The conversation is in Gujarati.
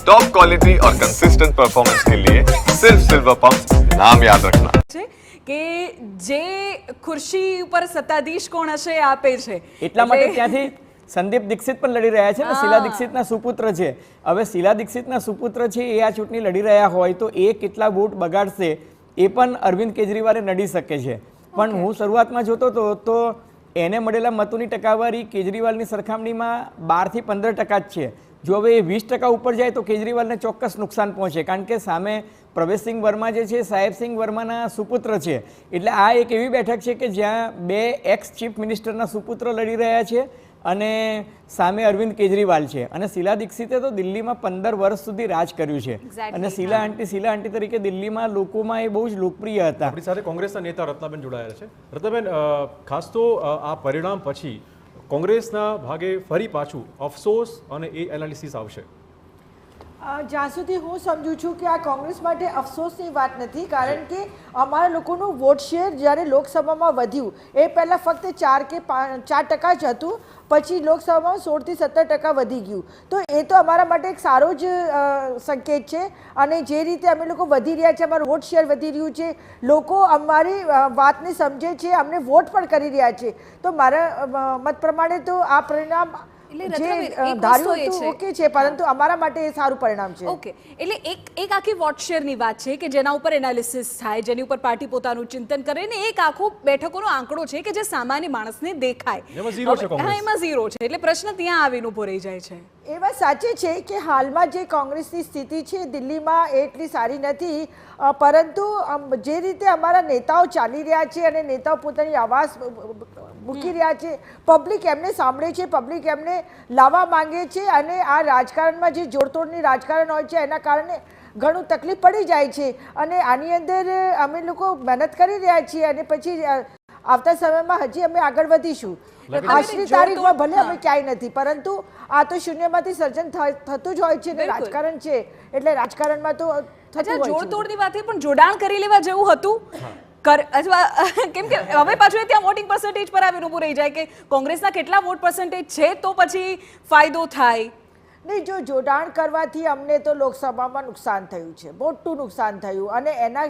टॉप क्वालिटी और कंसिस्टेंट परफॉर्मेंस के लिए सिर्फ सिल्वर पंप नाम याद रखना છે કે જે ખુરશી ઉપર સત્તાધીશ કોણ હશે એ આપે છે એટલા માટે એટલે- ત્યાંથી સંદીપ દીક્ષિત પણ લડી રહ્યા છે ને શીલા દીક્ષિતના સુપુત્ર છે. હવે શીલા દીક્ષિતના સુપુત્ર છે એ આ ચૂંટણી લડી રહ્યા હોય તો એ કેટલા વોટ બગાડશે એ પણ અરવિંદ કેજરીવાલે નડી શકે છે. પણ હું શરૂઆતમાં જોતો હતો તો એને મળેલા મતોની ટકાવારી કેજરીવાલની સરખામણીમાં 12 થી 15% જ છે. જો હવે એ 20% ઉપર જાય તો કેજરીવાલને ચોક્કસ નુકસાન પહોંચે, કારણ કે સામે પ્રવેશસિંહ વર્મા જે છે સાહેબસિંહ વર્માના સુપુત્ર છે. એટલે આ એક એવી બેઠક છે કે જ્યાં બે એક્સ ચીફ મિનિસ્ટરના સુપુત્ર લડી રહ્યા છે અને સામે અરવિંદ કેજરીવાલ છે. અને શીલા દીક્ષિતે તો દિલ્હીમાં 15 વર્ષ સુધી રાજ કર્યું છે. Exactly, અને શીલા આંટી તરીકે દિલ્હીમાં લોકોમાં એ બહુ જ લોકપ્રિય હતા. આપણી સાથે કોંગ્રેસના નેતા રત્નાબેન જોડાયેલા છે. રત્નાબેન, ખાસ તો આ પરિણામ પછી કોંગ્રેસના ભાગે ફરી પાછું અફસોસ અને એ એનાલિસિસ આવશે. જ્યાં સુધી હું સમજુ છું કે આ કોંગ્રેસ માટે અફસોસની વાત નથી, કારણ કે અમારા લોકોનું વોટ શેર જ્યારે લોકસભામાં વધ્યું એ પહેલાં ફક્ત 4 કે 4% જ હતું, પછી લોકસભામાં 16 થી 17% વધી ગયું. તો એ તો અમારા માટે એક સારો જ સંકેત છે. અને જે રીતે અમે લોકો વધી રહ્યા છે, અમારું વોટ શેર વધી રહ્યું છે, લોકો અમારી વાતને સમજે છે, અમને વોટ પણ કરી રહ્યા છે. તો મારા મત પ્રમાણે તો આ પરિણામ એટલે જે રત્નાબેન, એક ધાર્યું વસ્તુ એ હતું છે. ઓકે છે, પરંતુ અમારા માટે એ સારું પરિણામ છે. ઓકે, એટલે એક આખી વોટ શેરની વાત છે કે જેના ઉપર એનાલિસિસ થાય, જેની ઉપર પાર્ટી પોતાનું ચિંતન કરે, ને એક આખો બેઠકોનો આંકડો છે કે જે સામાન્ય માણસને દેખાય. એમાં ઝીરો છે કોંગ્રેસ. હા, એમાં ઝીરો છે. એટલે પ્રશ્ન ત્યાં આવીને ઉભો રહી જાય છે. એ વાત સાચી છે કે હાલમાં જે કોંગ્રેસની સ્થિતિ છે દિલ્હીમાં એ એટલી સારી નથી, પરંતુ જે રીતે અમારા નેતાઓ ચાલી રહ્યા છે અને નેતાઓ પોતાની આવાજ મૂકી રહ્યા છે, પબ્લિક એમને સાંભળે છે, પબ્લિક એમને લાવવા માંગે છે. અને આ રાજકારણમાં જે જોડતોડની રાજકારણ હોય છે એના કારણે ઘણું તકલીફ પડી જાય છે. અને આની અંદર અમે લોકો મહેનત કરી રહ્યા છીએ અને પછી આવતા સમયમાં હજી અમે આગળ વધીશું. આજની તારીખમાં ભલે અમે ક્યાંય નથી, પરંતુ આ તો શૂન્યમાંથી સર્જન થતું જ હોય છે ને બિલકુલ. રાજકારણ છે એટલે રાજકારણમાં તો થતું હોય છે. જોડતોડની વાત થઈ, પણ જોડાણ કરી લેવા જેવું હતું અથવા કેમ કે હવે પાછું ત્યાં વોટિંગ પર્સન્ટેજ પર આવીને ઉભું રહી જાય કે કોંગ્રેસના કેટલા વોટ પર્સન્ટેજ છે તો પછી ફાયદો થાય. નહીં, જો જોડાણ કરવાથી અમને તો લોકસભામાં નુકસાન થયું છે, મોટું નુકસાન થયું. અને એના